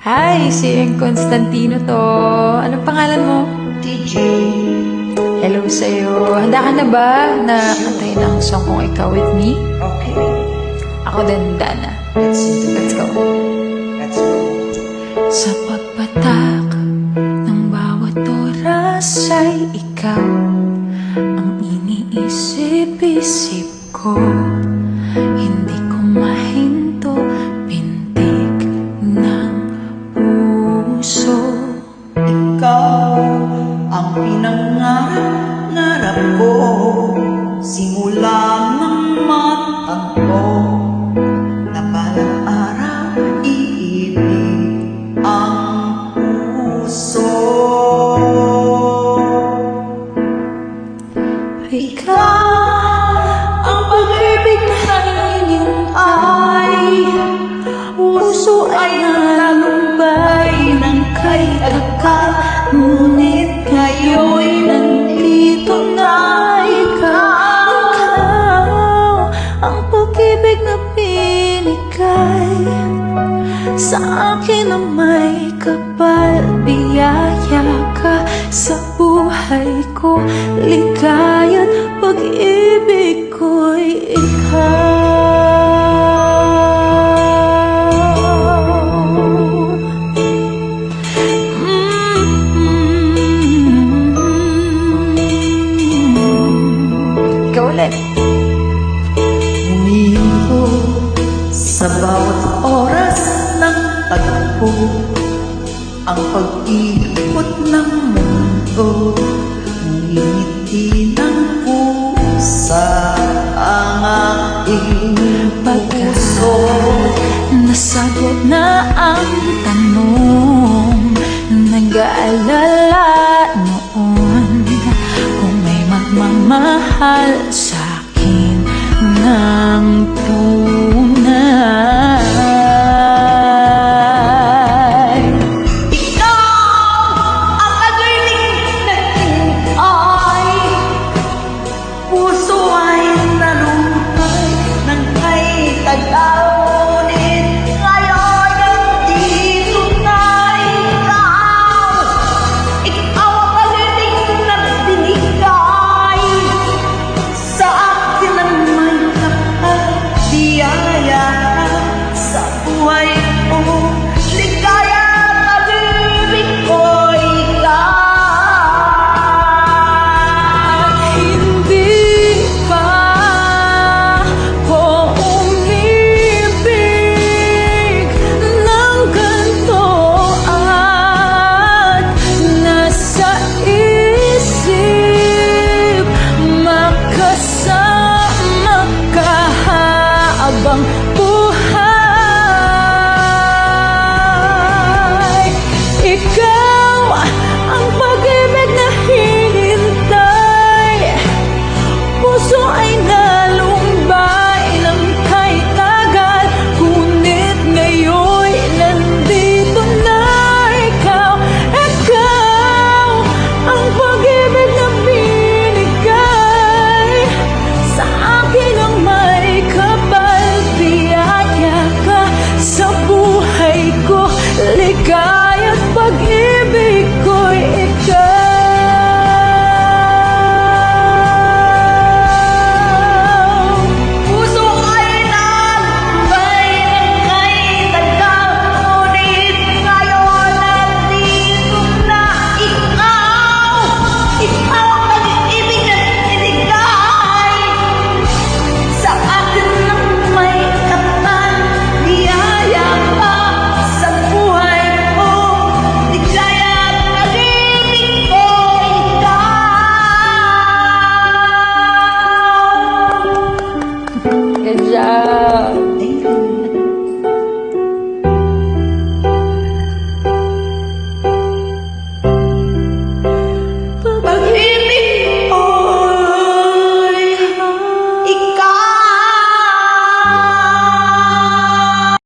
Hi, si Constantino to. Anong pangalan mo? TJ. Hello sa'yo. Handa ka na ba na kantahin ang song kong Ikaw With Me? Okay. Ako din, Dana. Let's go. Let's go. Sa pagpatak ng bawat oras ay ikaw ang iniisip-isip ko. Hindi ko mahinto pintig ng puso. Ikaw ang pinangarap ko simula ng matanto na balang araw iibig ang puso. Ikaw ang pag-ibig na hinihintay, puso ay nalalumbay ng kay akal, ngunit ngayon'y nandito na ikaw. Ikaw ang pag-ibig na binigay sa akin na may kapal. Biyaya ka sa buhay ko, ligaya't pag-ibig ko'y Ikaw ulit. Huminto sa bawat oras ng tagpo, ang pag-ikot ng mundo, ngumiti ng pusa ang aking puso. Nasagot na ang